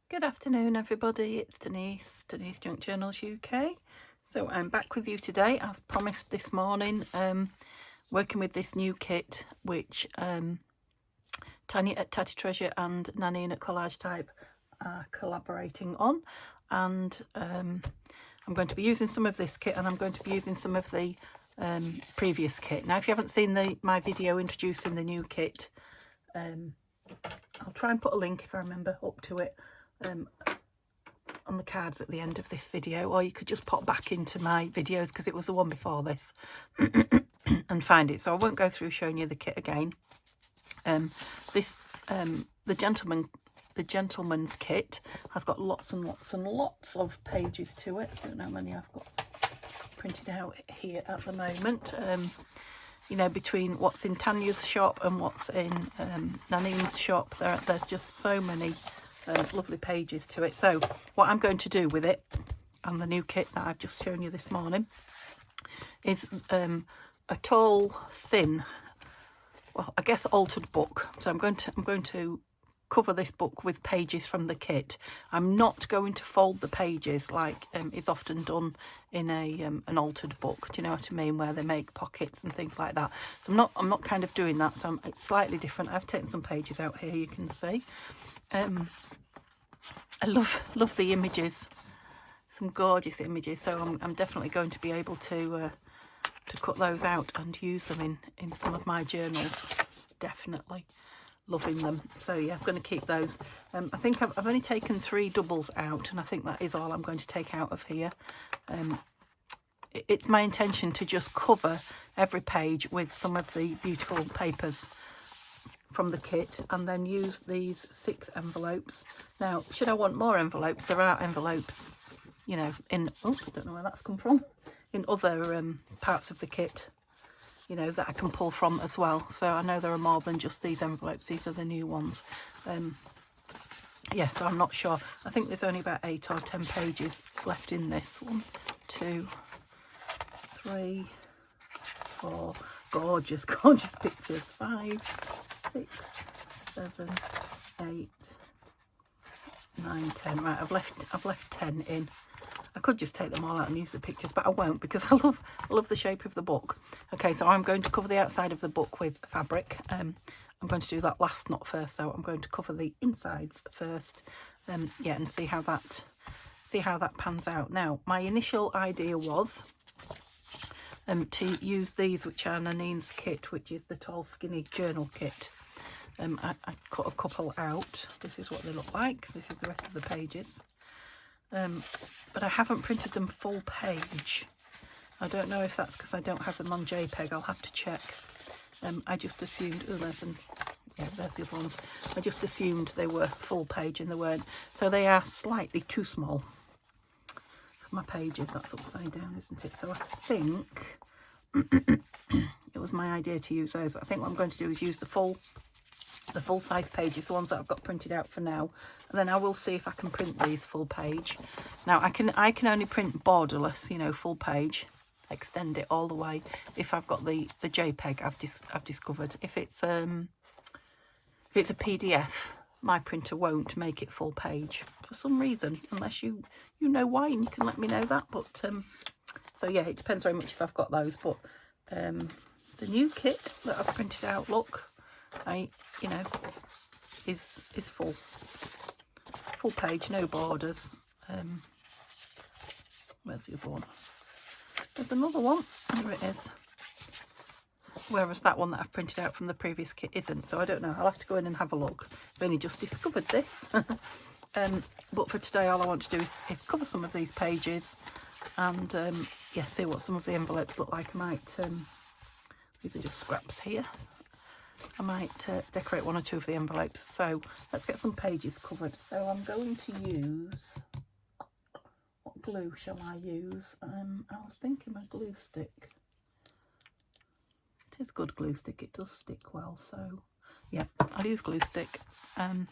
Good afternoon, everybody. It's Denise Junk Journals UK. So I'm back with you today, as promised this morning, working with this new kit, which Tanya at Tatty Treasure and Nanine at CollageType are collaborating on. And I'm going to be using some of this kit, and I'm going to be using some of the previous kit. Now, if you haven't seen my video introducing the new kit, I'll try and put a link, if I remember, up to it on the cards at the end of this video, or you could just pop back into my videos, because it was the one before this, and find it. So I won't go through showing you the kit again. The gentleman's kit has got lots and lots and lots of pages to it. I don't know how many I've got printed out here at the moment. You know, between what's in Tanya's shop and what's in Nanine's shop, there's just so many lovely pages to it. So what I'm going to do with it and the new kit that I've just shown you this morning is a tall, thin, well, I guess altered book. So I'm going to cover this book with pages from the kit. I'm not going to fold the pages like is often done in an altered book. Do you know what I mean? Where they make pockets and things like that. So I'm not kind of doing that. So it's slightly different. I've taken some pages out here, you can see. I love the images, some gorgeous images. So I'm definitely going to be able to cut those out and use them in some of my journals. Definitely loving them. So yeah, I'm going to keep those. I think I've only taken 3 doubles out, and I think that is all I'm going to take out of here. It's my intention to just cover every page with some of the beautiful papers from the kit, and then use these 6 envelopes. Now, should I want more envelopes, there are envelopes, you know, in, oops, don't know where that's come from, in other parts of the kit, you know, that I can pull from as well. So I know there are more than just these envelopes. These are the new ones. Yeah, so I'm not sure. I think there's only about 8 or 10 pages left in this. 1, 2, 3, 4, gorgeous pictures. 5, 6, 7, 8, 9, 10. Right, I've left 10 in. I could just take them all out and use the pictures, but I won't, because I love the shape of the book. Okay, so I'm going to cover the outside of the book with fabric. I'm going to do that last, not first. So I'm going to cover the insides first. Yeah, and see how that pans out. Now, my initial idea was to use these, which are Nanine's kit, which is the tall skinny journal kit. I cut a couple out. This is what they look like. This is the rest of the pages. But I haven't printed them full page. I don't know if that's because I don't have them on JPEG. I'll have to check. I just assumed, oh, there's some, yeah, there's the other ones. I just assumed they were full page, and they weren't. So they are slightly too small for my pages. That's upside down, isn't it? So I think it was my idea to use those, but I think what I'm going to do is use the full size pages, the ones that I've got printed out for now, and then I will see if I can print these full page. Now I can only print borderless, you know, full page, extend it all the way, if I've got the JPEG I've discovered. If it's a PDF, my printer won't make it full page for some reason, unless you know why, and you can let me know that. But so yeah, it depends very much if I've got those. But the new kit that I've printed out, look, you know, is full page, no borders. Where's the other one? There's another one. Here it is. Whereas that one that I've printed out from the previous kit isn't. So I don't know. I'll have to go in and have a look. I've only just discovered this. But for today, all I want to do is cover some of these pages and yeah, see what some of the envelopes look like. I might, these are just scraps here. I might decorate 1 or 2 of the envelopes. So let's get some pages covered. So I'm going to use, what glue shall I use? I was thinking my glue stick. It is good glue stick, it does stick well. So yeah, I'll use glue stick. But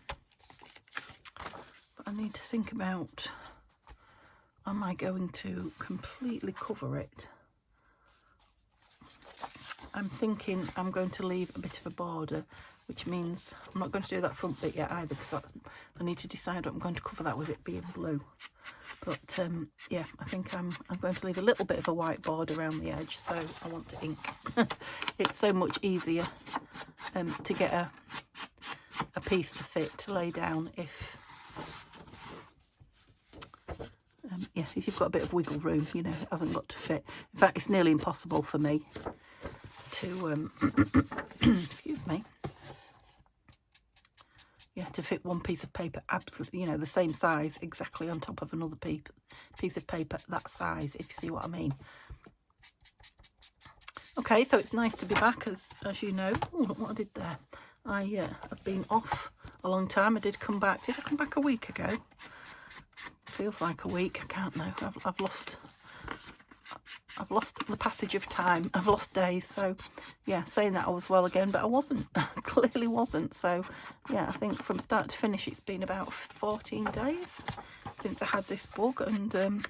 I need to think about, am I going to completely cover it? I'm thinking I'm going to leave a bit of a border, which means I'm not going to do that front bit yet either, because I need to decide what I'm going to cover that with, it being blue. But yeah, I think I'm going to leave a little bit of a white border around the edge, so I want to ink. It's so much easier to get a piece to fit, to lay down, if yeah, if you've got a bit of wiggle room, you know, it hasn't got to fit. In fact, it's nearly impossible for me to excuse me, yeah, to fit one piece of paper absolutely, you know, the same size exactly on top of another piece of paper that size, if you see what I mean. Okay, so it's nice to be back, as you know. Oh, look what I did there. I have been off a long time. I did come back. Did I come back a week ago? Feels like a week. I can't know. I've lost the passage of time. I've lost days. So yeah, saying that I was well again, but I wasn't. Clearly wasn't. So yeah, I think from start to finish it's been about 14 days since I had this bug, and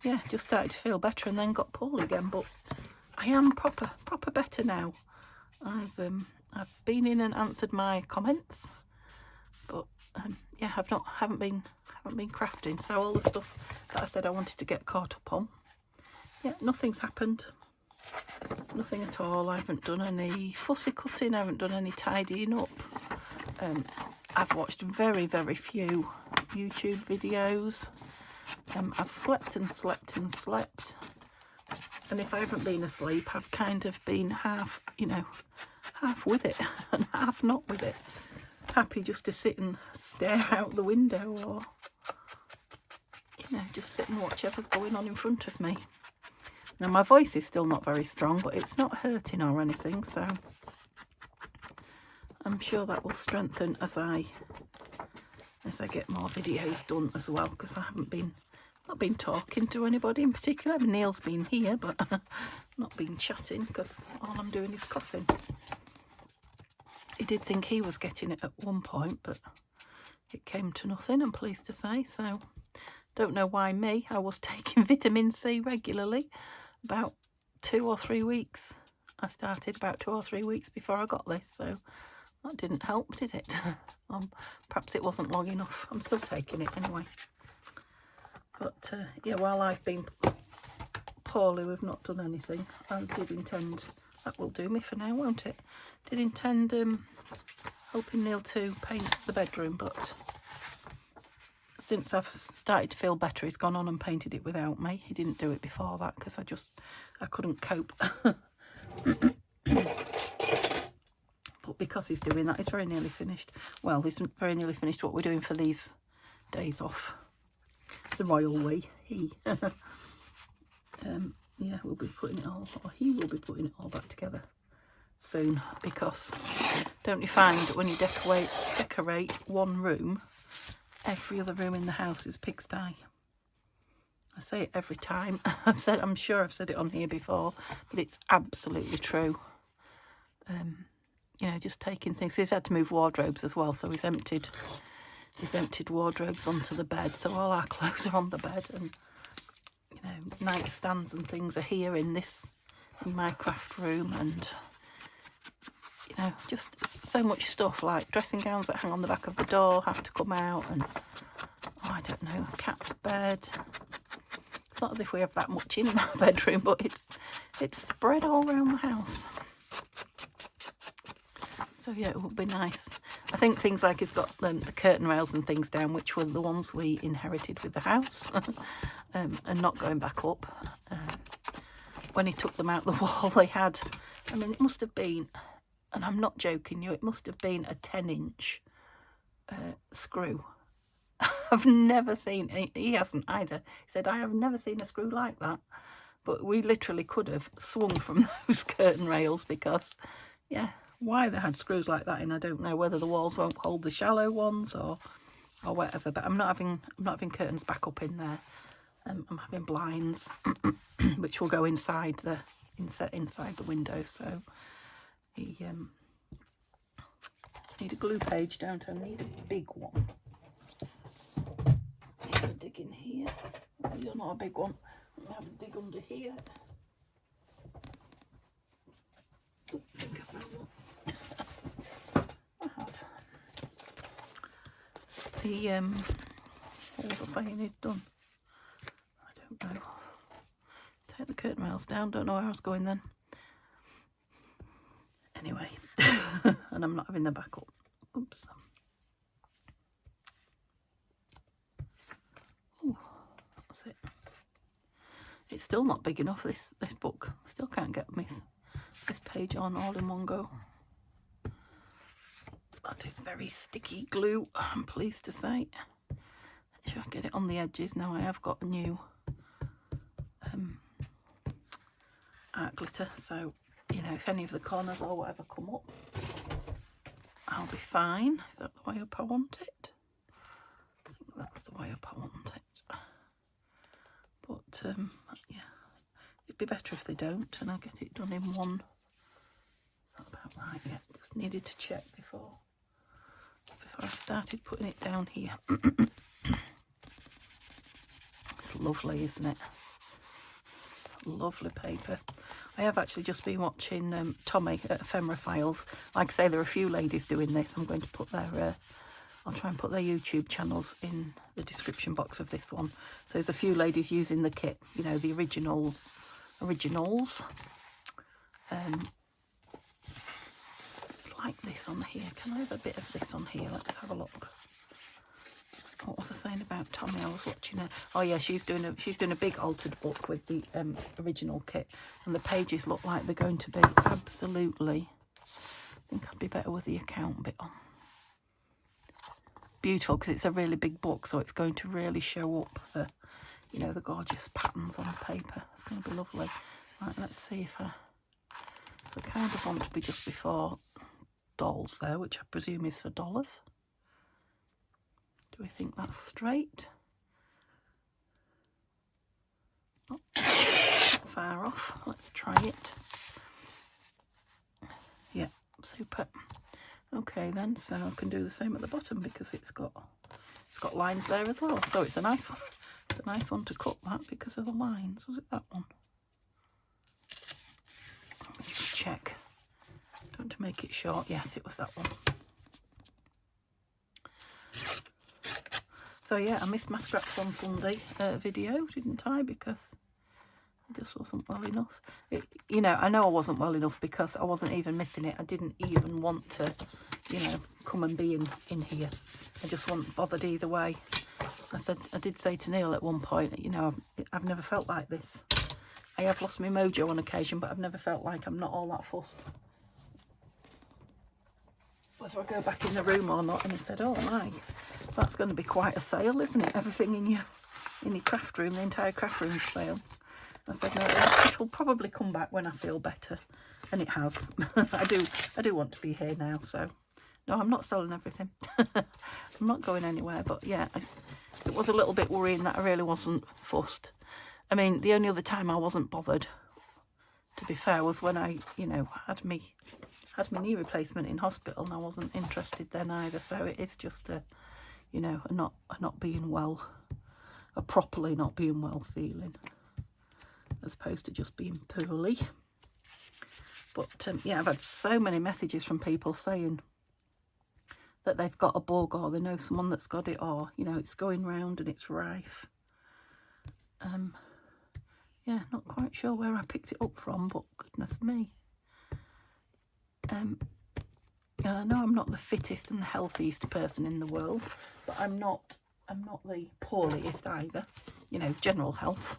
yeah, just started to feel better and then got poorly again. But I am proper better now. I've been in and answered my comments, but yeah, haven't been crafting. So all the stuff that I said I wanted to get caught up on, yeah, nothing's happened. Nothing at all. I haven't done any fussy cutting. I haven't done any tidying up. I've watched very few YouTube videos. I've slept and slept and slept. And if I haven't been asleep, I've kind of been half, you know, half with it and half not with it. Happy just to sit and stare out the window, or, you know, just sit and watch whatever's going on in front of me. Now my voice is still not very strong, but it's not hurting or anything, so I'm sure that will strengthen as I get more videos done as well, because I haven't been not been talking to anybody in particular. Neil's been here, but not been chatting, because all I'm doing is coughing. He did think he was getting it at one point, but it came to nothing, I'm pleased to say. So don't know why me. I was taking vitamin C regularly about 2 or 3 weeks. I started about 2 or 3 weeks before I got this, so that didn't help, did it? Perhaps it wasn't long enough. I'm still taking it anyway. But yeah, while I've been poorly, we've not done anything. I did intend, that will do me for now, won't it? Did intend helping Neil to paint the bedroom, but since I've started to feel better, he's gone on and painted it without me. He didn't do it before that because I couldn't cope. But because he's doing that, he's very nearly finished. Well, he's very nearly finished what we're doing for these days off. The royal we, he. Yeah, we'll be putting it all, or he will be putting it all back together soon, because don't you find that when you decorate one room, every other room in the house is a pigsty? I say it every time. I'm sure I've said it on here before, but it's absolutely true. You know, just taking things. So he's had to move wardrobes as well, so he's emptied wardrobes onto the bed, so all our clothes are on the bed, and you know, nightstands and things are here in my craft room, and you know, just so much stuff, like dressing gowns that hang on the back of the door have to come out, and oh, I don't know, a cat's bed. It's not as if we have that much in our bedroom, but it's spread all around the house. So yeah, it would be nice. I think things like it's got the curtain rails and things down, which were the ones we inherited with the house, and not going back up. When he took them out the wall, they had, I mean, it must have been, and I'm not joking you, it must have been a 10-inch screw. I've never seen, he hasn't either. He said, I have never seen a screw like that. But we literally could have swung from those curtain rails, because, yeah, why they had screws like that in, I don't know. Whether the walls won't hold the shallow ones or whatever. But I'm not having curtains back up in there. I'm having blinds, which will go inside the windows. So need a glue page, don't I? Need a big one. Need to dig in here. You're not a big one. I'll have to dig under here. he, what was I saying he's done? I don't know. Take the curtain rails down, don't know where I was going then. Anyway, and I'm not having the back up. Oops. Ooh, that's it. It's still not big enough, this book. Still can't get this page on all in one go. That is very sticky glue, I'm pleased to say. Should I get it on the edges? Now I have got a new art glitter, so you know, if any of the corners or whatever come up, I'll be fine. Is that the way up I want it? I think that's the way up I want it. But yeah, it'd be better if they don't, and I'll get it done in one. Is that about right? Yeah, just needed to check before I started putting it down here. It's lovely, isn't it? Lovely paper. I have actually just been watching Tommy at Ephemeraphils. Like I say, there are a few ladies doing this. I'm going to put their I'll try and put their YouTube channels in the description box of this one. So there's a few ladies using the kit, you know, the originals. Like this on here. Can I have a bit of this on here? Let's have a look. What was I saying about Tommy? I was watching her. Oh yeah, she's doing a big altered book with the original kit, and the pages look like they're going to be absolutely. I think I'd be better with the account bit on. Beautiful, because it's a really big book, so it's going to really show up the, you know, the gorgeous patterns on paper. It's going to be lovely. Right, let's see if I. So I kind of want to be just before dolls there, which I presume is for dollars. Do we think that's straight? Oh, not far off. Let's try it. Yeah, super. Okay then, so I can do the same at the bottom because it's got lines there as well. So it's a nice one. It's a nice one to cut that because of the lines. Was it that one? Let me just check. Don't want to make it short. Yes, it was that one. So yeah, I missed my scraps on Sunday video, didn't I? Because it just wasn't well enough. You know, I know I wasn't well enough because I wasn't even missing it. I didn't even want to, you know, come and be in here. I just wasn't bothered either way. I did say to Neil at one point, you know, I've never felt like this. I have lost my mojo on occasion, but I've never felt like I'm not all that fussed whether I go back in the room or not. And he said, oh my, that's going to be quite a sale, isn't it? Everything in your craft room, the entire craft room sale. I said, no, it will probably come back when I feel better. And it has. I do want to be here now, so no, I'm not selling everything. I'm not going anywhere, but yeah, it was a little bit worrying that I really wasn't fussed. I mean, the only other time I wasn't bothered, to be fair, was when I, you know, had my knee replacement in hospital, and I wasn't interested then either. So it is just a, you know, a not being well, a properly not being well feeling, as opposed to just being poorly. But yeah, I've had so many messages from people saying that they've got a bug, or they know someone that's got it, or, you know, it's going round and it's rife. Yeah, not quite sure where I picked it up from, but goodness me. And I know I'm not the fittest and the healthiest person in the world, but I'm not the poorliest either, you know, general health.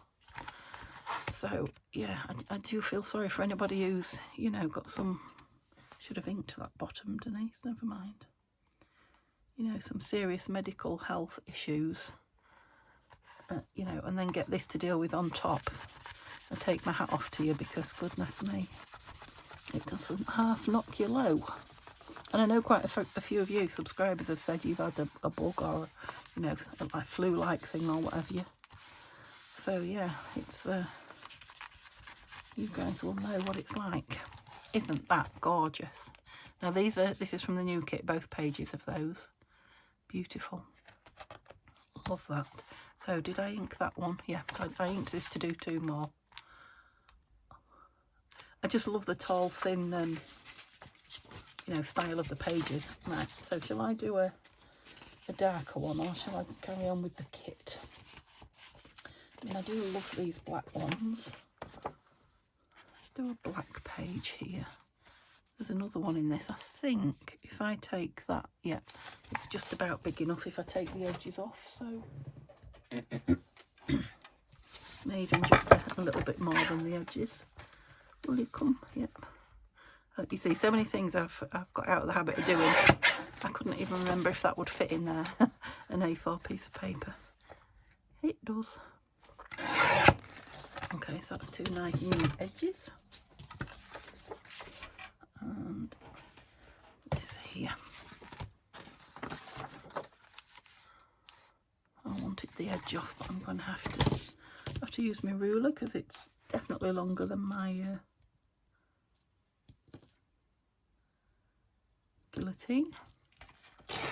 So yeah, I do feel sorry for anybody who's, you know, got some, should have inked that bottom, Denise, never mind. You know, some serious medical health issues, you know, and then get this to deal with on top. I take my hat off to you, because goodness me, it doesn't half knock you low. And I know quite a few of you subscribers have said you've had a bug, or, you know, a flu-like thing or whatever you. So yeah, it's you guys will know what it's like. Isn't that gorgeous? Now this is from the new kit, both pages of those. Beautiful. Love that. So did I ink that one? Yeah, so I inked this to do 2 more. I just love the tall, thin, you know, style of the pages. Right, so shall I do a a darker one, or shall I carry on with the kit? I mean, I do love these black ones. Let's do a black page here. There's another one in this. I think if I take that, yeah, it's just about big enough if I take the edges off. So maybe even just a little bit more than the edges. Will you come? Yep. You see, so many things I've got out of the habit of doing. I couldn't even remember if that would fit in there. An A4 piece of paper. It does. Okay, so that's two nice new edges. And this here. I wanted the edge off, but I'm going to have to use my ruler because it's definitely longer than my guillotine. That's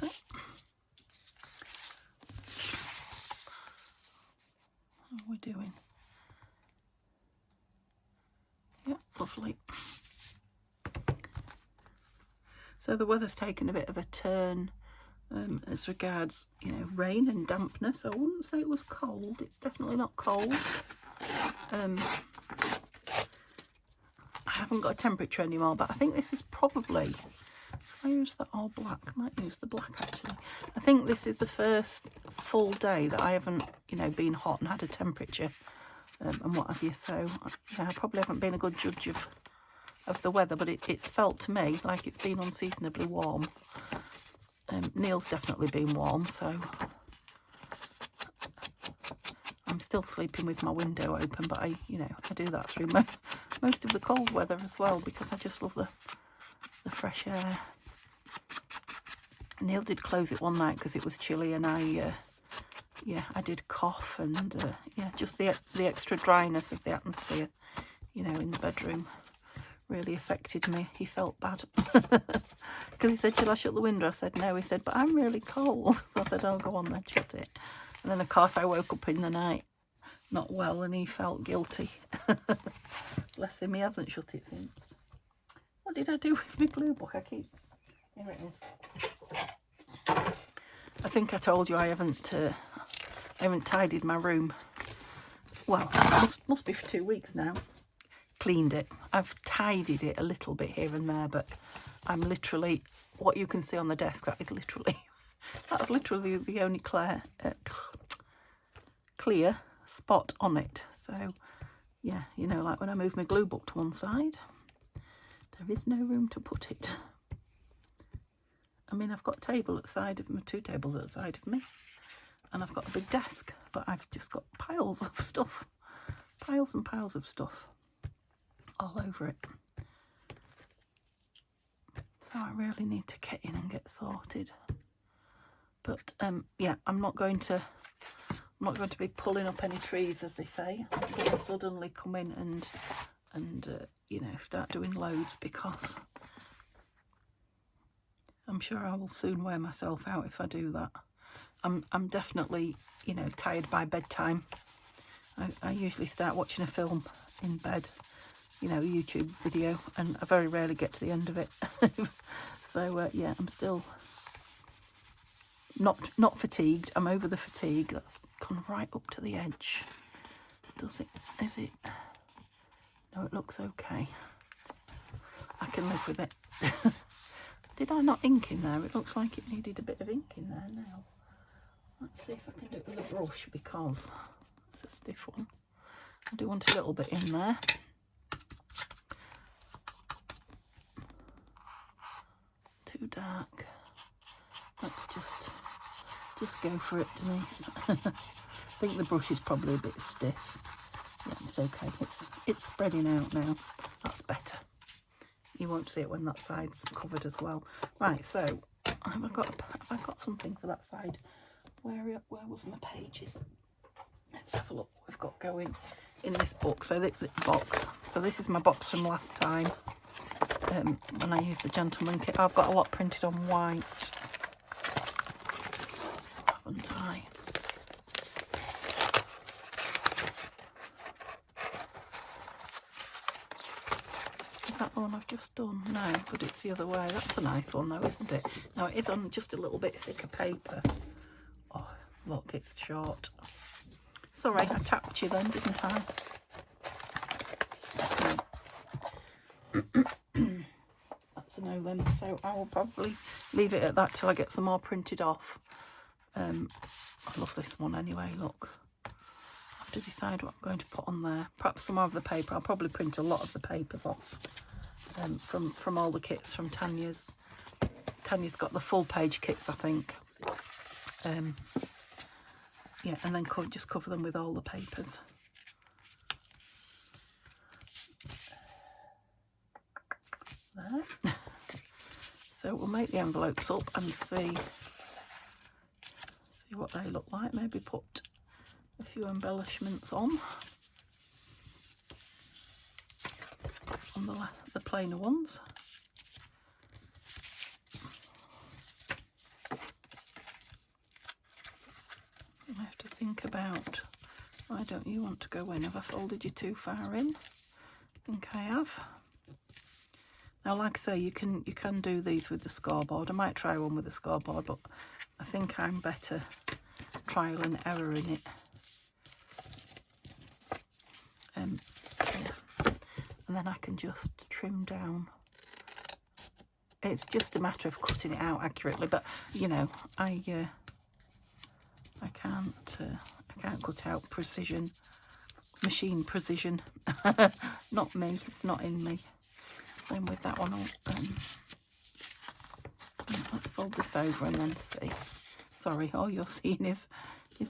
it. How are we doing? Yeah, lovely. So the weather's taken a bit of a turn as regards, you know, rain and dampness. I wouldn't say it was cold. It's definitely not cold. I haven't got a temperature anymore, but I think this is probably, I use that all black. I might use the black actually. I think this is the first full day that I haven't, you know, been hot and had a temperature and what have you. So yeah, I probably haven't been a good judge of the weather, but it's felt to me like it's been unseasonably warm. Neil's definitely been warm, so I'm still sleeping with my window open, but I do that through most of the cold weather as well, because I just love the fresh air. Neil did close it one night because it was chilly, and I did cough, and just the extra dryness of the atmosphere, you know, in the bedroom really affected me. He felt bad because he said, "Shall I shut the window?" I said no. He said, "But I'm really cold." So I said, "Oh, go on then, shut it." And then of course I woke up in the night not well, and he felt guilty. Bless him, he hasn't shut it since. What did I do with my glue book? Here it is. I think I told you I haven't tidied my room. Well, must be for 2 weeks now. Cleaned it. I've tidied it a little bit here and there, but I'm literally, what you can see on the desk, that's literally the only clear spot on it. So yeah, you know, like when I move my glue book to one side, there is no room to put it. I mean, I've got a table at the side of me, 2 tables at the side of me, and I've got a big desk, but I've just got piles of stuff, piles and piles of stuff all over it. So I really need to get in and get sorted. But yeah, I'm not going to be pulling up any trees, as they say. I'm not going to suddenly come in and you know, start doing loads, because I'm sure I will soon wear myself out if I do that. I'm definitely, you know, tired by bedtime. I usually start watching a film in bed, you know, a YouTube video, and I very rarely get to the end of it. So yeah, I'm still not fatigued. I'm over the fatigue. That's gone right up to the edge. Does it? Is it? No, it looks okay. I can live with it. Did I not ink in there? It looks like it needed a bit of ink in there now. Let's see if I can do it with a brush, because it's a stiff one. I do want a little bit in there. Too dark. Let's just go for it, Denise. I think the brush is probably a bit stiff. Yeah, it's okay. It's spreading out now. That's better. You won't see it when that side's covered as well. Right, so have I got something for that side? Where was my pages? Let's have a look what we've got going in this book. So the box. So this is my box from last time when I used the gentleman kit. I've got a lot printed on white, haven't I? that the one I've just done? No, but it's the other way. That's a nice one though, isn't it? Now it is on just a little bit thicker paper. Oh, look, it's short. Sorry, I tapped you then, didn't I? That's a no then, so I will probably leave it at that till I get some more printed off. I love this one anyway, look. I have to decide what I'm going to put on there. Perhaps some more of the paper. I'll probably print a lot of the papers off from all the kits from Tanya's. Tanya's got the full page kits, I think. Yeah, and then just cover them with all the papers. There. So we'll make the envelopes up and see what they look like. Maybe put a few embellishments on the plainer ones. I have to think about, why don't you want to go in? Have I folded you too far in? I think I have. Now, like I say, you can do these with the scoreboard. I might try one with the scoreboard, but I think I'm better trial and error in it. Yeah. And then I can just trim down. It's just a matter of cutting it out accurately, but you know, I can't cut out precision, machine precision. Not me. It's not in me. Same with that one. Let's fold this over and then see. Sorry, all you're seeing is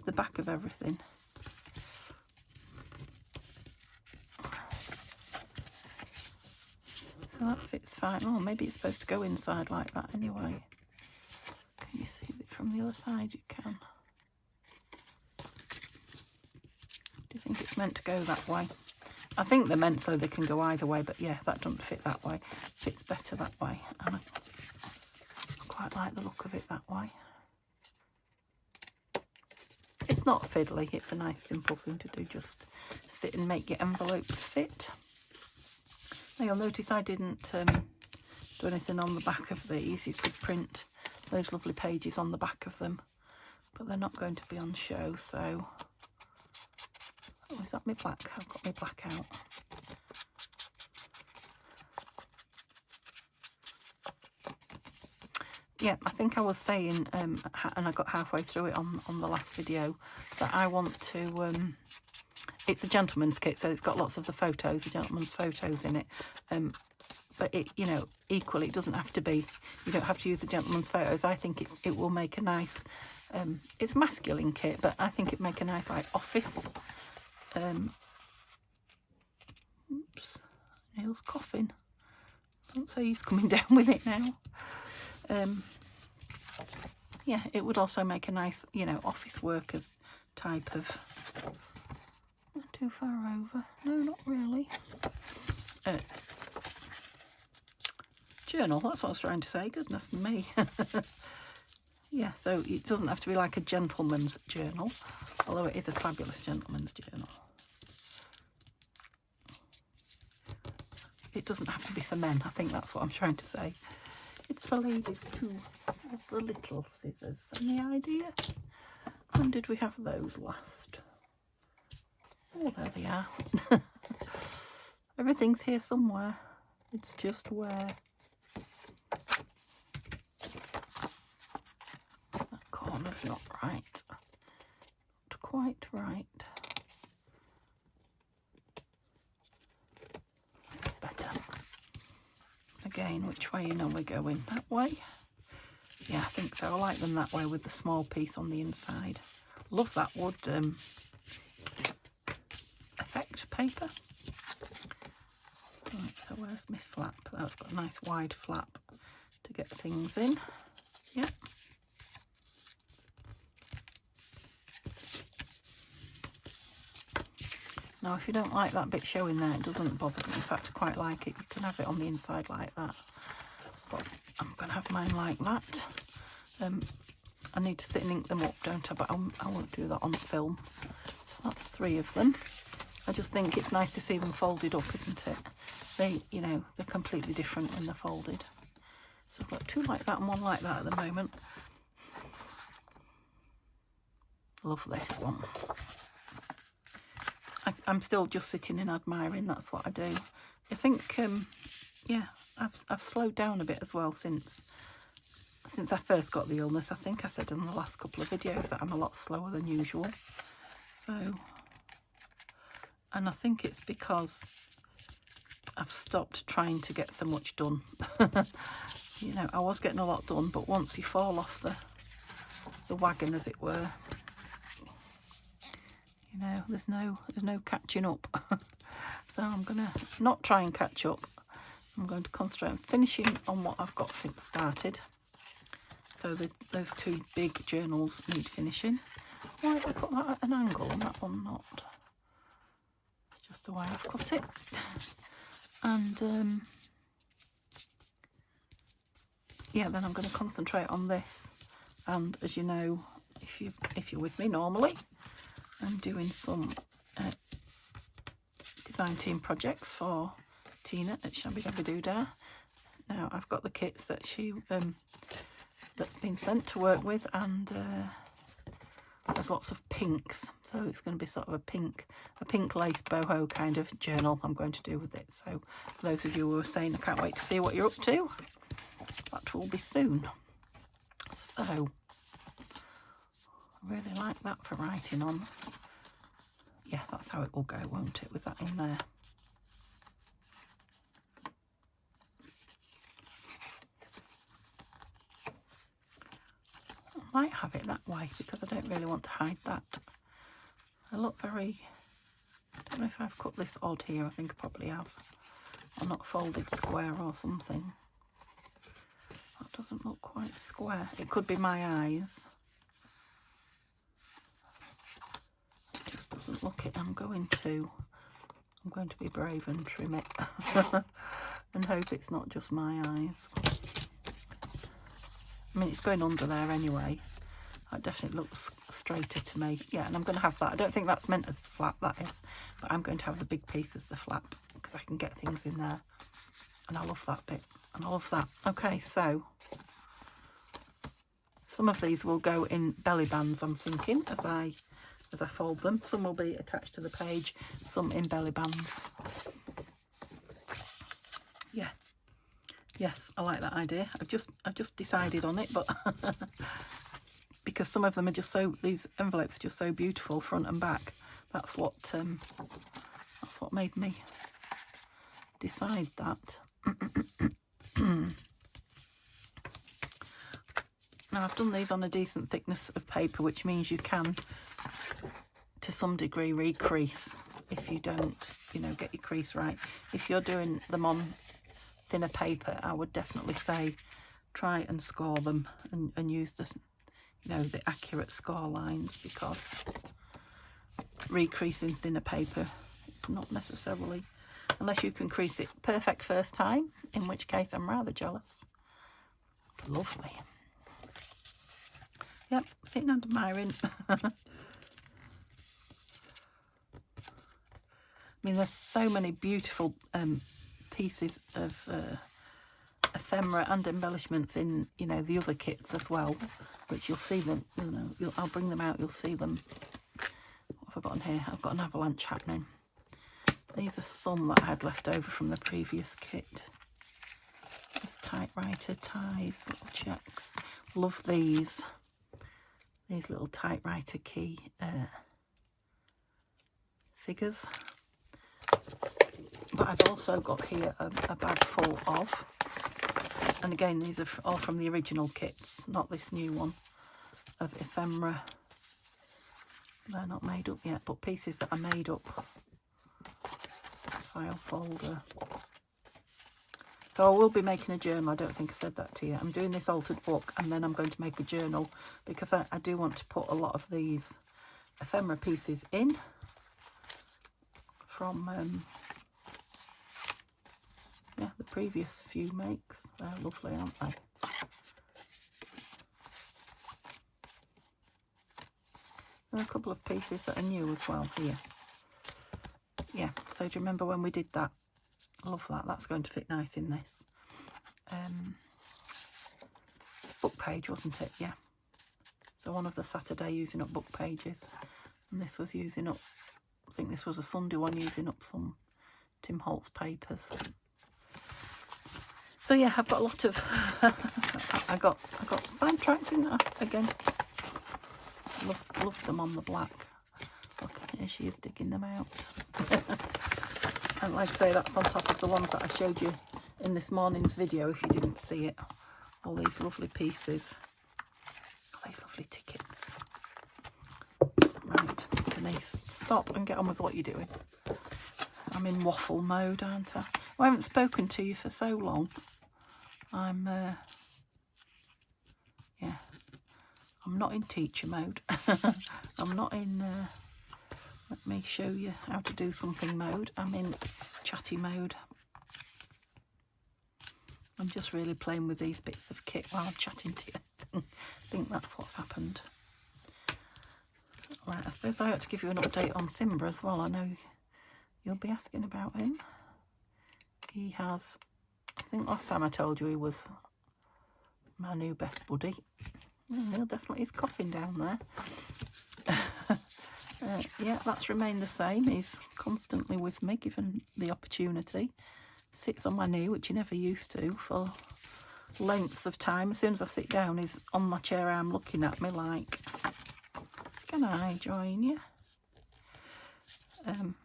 the back of everything. So that fits fine. Oh, maybe it's supposed to go inside like that anyway. Can you see it from the other side? You can. Do you think it's meant to go that way? I think they're meant so they can go either way, but yeah, that doesn't fit that way. It fits better that way, and I quite like the look of it that way. It's not fiddly, it's a nice simple thing to do, just sit and make your envelopes fit. Now you'll notice I didn't do anything on the back of these. You could print those lovely pages on the back of them, but they're not going to be on show, so... Oh, is that my black? I've got my black out. Yeah, I think I was saying, and I got halfway through it on the last video, that I want to, it's a gentleman's kit, so it's got lots of the photos, the gentleman's photos in it. But it, you know, equally, it doesn't have to be, you don't have to use the gentleman's photos. I think it will make a nice, it's a masculine kit, but I think it'd make a nice, like, office. Oops, Neil's coughing. Don't say he's coming down with it now. Yeah, it would also make a nice, you know, office workers type of... Not too far over. No, not really. Journal, that's what I was trying to say. Goodness me. Yeah, so it doesn't have to be like a gentleman's journal, although it is a fabulous gentleman's journal. It doesn't have to be for men, I think that's what I'm trying to say. It's for ladies too. There's the little scissors. Any idea? When did we have those last? Oh, there they are. Everything's here somewhere. It's just where. That corner's not right. Not quite right. That's better. Again, which way you know we're going? That way? Yeah, I think so. I like them that way with the small piece on the inside. Love that wood effect paper. Right, so where's my flap? That's got a nice wide flap to get things in. Yeah. Now, if you don't like that bit showing there, it doesn't bother me. In fact, I quite like it. You can have it on the inside like that. But I'm going to have mine like that. I need to sit and ink them up, don't I? But I won't do that on film. So that's 3 of them. I just think it's nice to see them folded up, isn't it? they, you know, they're completely different when they're folded. So I've got two like that and one like that at the moment. Love this one. I'm still just sitting and admiring. That's what I do. I think, yeah, I've slowed down a bit as well since I first got the illness. I think I said in the last couple of videos that I'm a lot slower than usual. So, and I think it's because I've stopped trying to get so much done. You know, I was getting a lot done, but once you fall off the wagon, as it were, you know, there's no catching up. So I'm gonna not try and catch up. I'm going to concentrate on finishing on what I've got started. So those two big journals need finishing. Why have I put that at an angle and that one not? Just the way I've cut it. And yeah, then I'm going to concentrate on this. And as you know, if you're with me normally, I'm doing some design team projects for Tina at Shabby Dabby Doodah. Now I've got the kits that she that's been sent to work with, and there's lots of pinks, so it's going to be sort of a pink lace boho kind of journal I'm going to do with it. So for those of you who are saying I can't wait to see what you're up to, that will be soon. So I really like that for writing on. Yeah, that's how it will go, won't it, with that in there. I might have it that way because I don't really want to hide that. I look very, I don't know if I've cut this odd here. I think I probably have. Or not folded square or something. That doesn't look quite square. It could be my eyes. It just doesn't look it. I'm going to be brave and trim it. And hope it's not just my eyes. I mean, it's going under there anyway. That definitely looks straighter to me. Yeah, and I'm going to have that. I don't think that's meant as flap, that is. But I'm going to have the big piece as the flap because I can get things in there. And I love that bit. And I love that. Okay, so some of these will go in belly bands, I'm thinking, as I fold them. Some will be attached to the page, some in belly bands. Yeah. Yes, I like that idea. I've just decided on it, but because some of them are just so, these envelopes are just so beautiful front and back. That's what made me decide that. Now I've done these on a decent thickness of paper, which means you can, to some degree, recrease if you don't, you know, get your crease right. If you're doing them on thinner paper, I would definitely say try and score them and use the, you know, the accurate score lines, because recreasing thinner paper, it's not necessarily, unless you can crease it perfect first time, in which case I'm rather jealous. Lovely. Yep, sitting and admiring. I mean, there's so many beautiful pieces of ephemera and embellishments in, you know, the other kits as well, which you'll see them, you know, I'll bring them out, you'll see them. What have I got on here? I've got an avalanche happening. These are some that I had left over from the previous kit. There's typewriter ties, little checks. Love these little typewriter key figures. But I've also got here a bag full of, and again, these are all from the original kits, not this new one, of ephemera. They're not made up yet, but pieces that are made up. File folder. So I will be making a journal. I don't think I said that to you. I'm doing this altered book, and then I'm going to make a journal, because I do want to put a lot of these ephemera pieces in from yeah, the previous few makes. They're lovely, aren't they? There are a couple of pieces that are new as well here. Yeah, so do you remember when we did that Love that. That's going to fit nice in this. Book page, wasn't it? Yeah. So one of the Saturday using up book pages. And this was using up, I think this was a Sunday one, using up some Tim Holtz papers. So yeah, I've got a lot of, I got sidetracked, didn't I? Again. Love them on the black. Look, here she is digging them out. And like I say, that's on top of the ones that I showed you in this morning's video, if you didn't see it. All these lovely pieces. All these lovely tickets. Right, Denise, stop and get on with what you're doing. I'm in waffle mode, aren't I? I haven't spoken to you for so long. I'm not in teacher mode. I'm not in, let me show you how to do something mode. I'm in chatty mode. I'm just really playing with these bits of kit while I'm chatting to you. I think that's what's happened. Right, I suppose I ought to give you an update on Simba as well. I know you'll be asking about him. He has, I think last time I told you he was my new best buddy. Neil definitely is coughing down there. Yeah, that's remained the same. He's constantly with me, given the opportunity. Sits on my knee, which he never used to, for lengths of time. As soon as I sit down, he's on my chair arm looking at me like, can I join you? And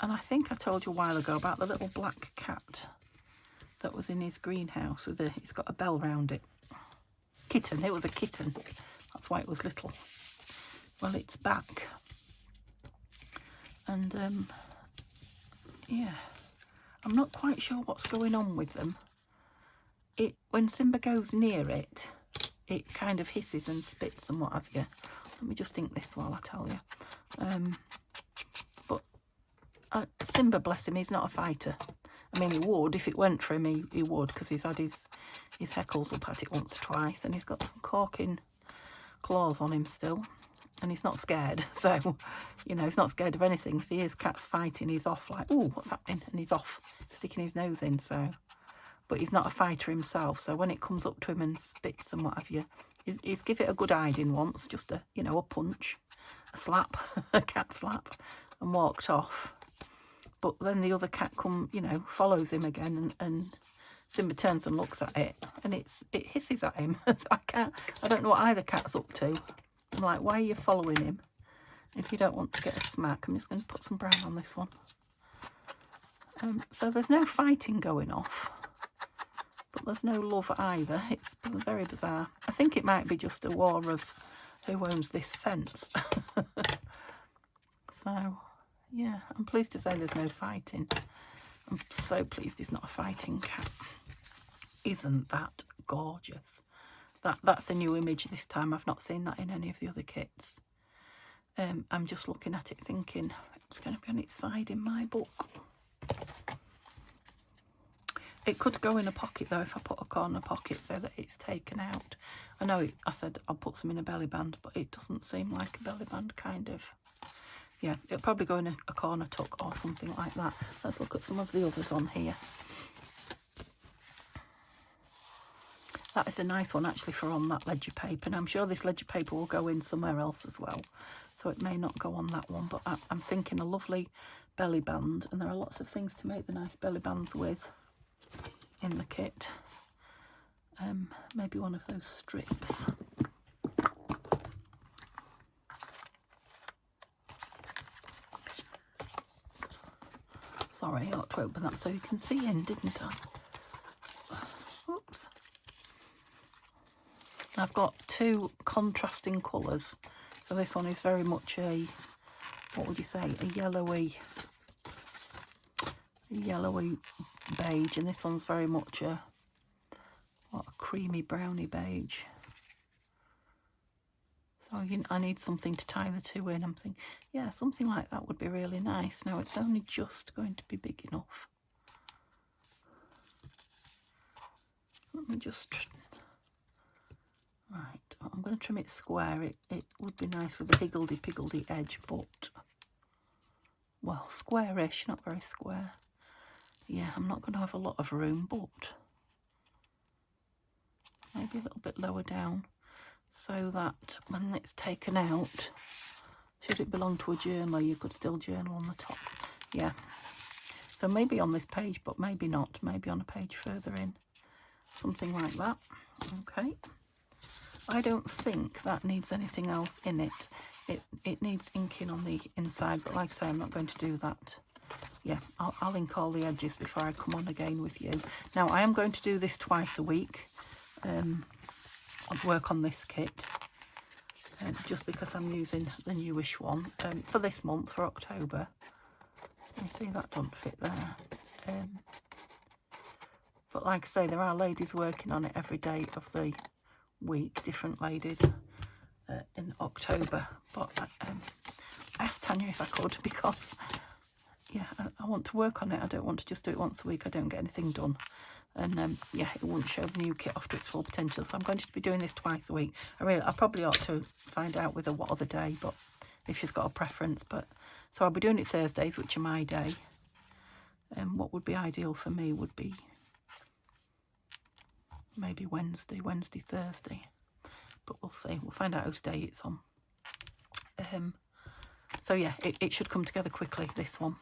I think I told you a while ago about the little black cat that was in his greenhouse with he's got a bell round it. Kitten, it was a kitten. That's why it was little. Well, it's back. And yeah, I'm not quite sure what's going on with them. When Simba goes near it, it kind of hisses and spits and what have you. Let me just ink this while I tell you. But Simba, bless him, he's not a fighter. I mean, he would, if it went for him, he would, because he's had his heckles up at it once or twice, and he's got some corking claws on him still, and he's not scared. So, you know, he's not scared of anything. If he hears cats fighting, he's off like, ooh, what's happening? And he's off, sticking his nose in, so. But he's not a fighter himself, so when it comes up to him and spits and what have you, he's give it a good hiding once, just a, you know, a punch, a slap, a cat slap, and walked off. But then the other cat follows him again, and Simba turns and looks at it, and it hisses at him. So I don't know what either cat's up to. I'm like, why are you following him if you don't want to get a smack? I'm just going to put some brown on this one. So there's no fighting going off, but there's no love either. It's very bizarre. I think it might be just a war of who owns this fence. So, yeah, I'm pleased to say there's no fighting. I'm so pleased he's not a fighting cat. Isn't that gorgeous? That's a new image this time. I've not seen that in any of the other kits. I'm just looking at it thinking it's going to be on its side in my book. It could go in a pocket though if I put a corner pocket so that it's taken out. I know I said I'll put some in a belly band, but it doesn't seem like a belly band kind of. Yeah, it'll probably go in a corner tuck or something like that. Let's look at some of the others on here. That is a nice one actually for on that ledger paper, and I'm sure this ledger paper will go in somewhere else as well, so it may not go on that one, but I'm thinking a lovely belly band, and there are lots of things to make the nice belly bands with in the kit. Maybe one of those strips. Sorry, I ought to open that so you can see in, didn't I? Oops. I've got two contrasting colours. So this one is very much a, what would you say, a yellowy beige, and this one's very much a creamy browny beige. So I need something to tie the two in. I'm thinking, yeah, something like that would be really nice. Now it's only just going to be big enough. Let me just, right, I'm going to trim it square. It would be nice with a higgledy-piggledy edge, but, well, squarish, not very square. yeah, I'm not going to have a lot of room, but maybe a little bit lower down, so that when it's taken out, should it belong to a journaler, you could still journal on the top. Yeah, so maybe on this page, but maybe not, maybe on a page further in, something like that. Okay, I don't think that needs anything else in it. It needs inking on the inside, but like I say, I'm not going to do that. Yeah, I'll ink all the edges before I come on again with you. Now, I am going to do this twice a week, work on this kit, just because I'm using the newish one for this month, for October. You see that don't fit there. But like I say, there are ladies working on it every day of the week, different ladies in October. But I asked Tanya if I could, because yeah, I want to work on it. I don't want to just do it once a week. I don't get anything done. And yeah, it won't show the new kit off to its full potential. So I'm going to be doing this twice a week. I probably ought to find out with her what other day, but if she's got a preference. But so I'll be doing it Thursdays, which are my day. And what would be ideal for me would be maybe Wednesday, Thursday. But we'll see. We'll find out whose day it's on. So yeah, it should come together quickly, this one.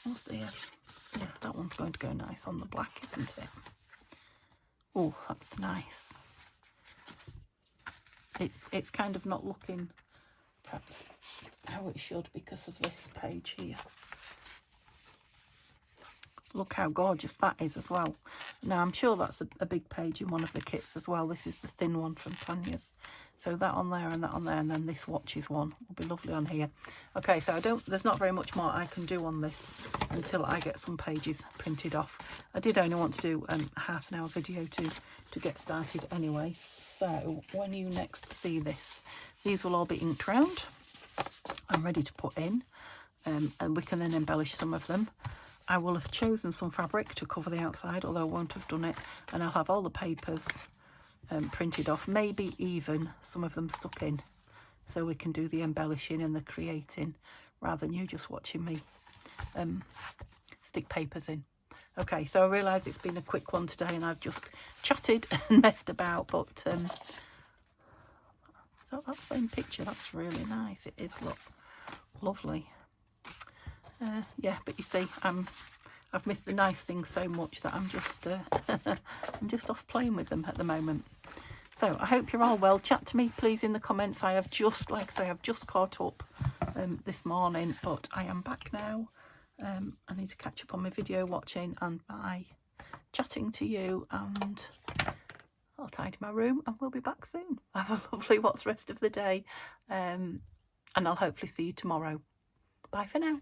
We'll see. Yeah, that one's going to go nice on the black, isn't it? Oh, that's nice. It's kind of not looking perhaps how it should because of this page here. Look how gorgeous that is as well. Now, I'm sure that's a big page in one of the kits as well. This is the thin one from Tanya's. So that on there and that on there, and then this watches one will be lovely on here. Okay, so there's not very much more I can do on this until I get some pages printed off. I did only want to do a half an hour video to get started anyway. So when you next see this, these will all be inked round. I'm ready to put in, and we can then embellish some of them. I will have chosen some fabric to cover the outside, although I won't have done it, and I'll have all the papers printed off, maybe even some of them stuck in, so we can do the embellishing and the creating rather than you just watching me stick papers in. Okay, so I realise it's been a quick one today and I've just chatted and messed about, but so that same picture, that's really nice. It is, look, lovely. Yeah, but you see, I've missed the nice things so much that I'm just I'm just off playing with them at the moment. So I hope you're all well. Chat to me please in the comments. I have just, like I say, I've just caught up this morning, but I am back now. I need to catch up on my video watching and my chatting to you, and I'll tidy my room and we'll be back soon. Have a lovely rest of the day, and I'll hopefully see you tomorrow. Bye for now.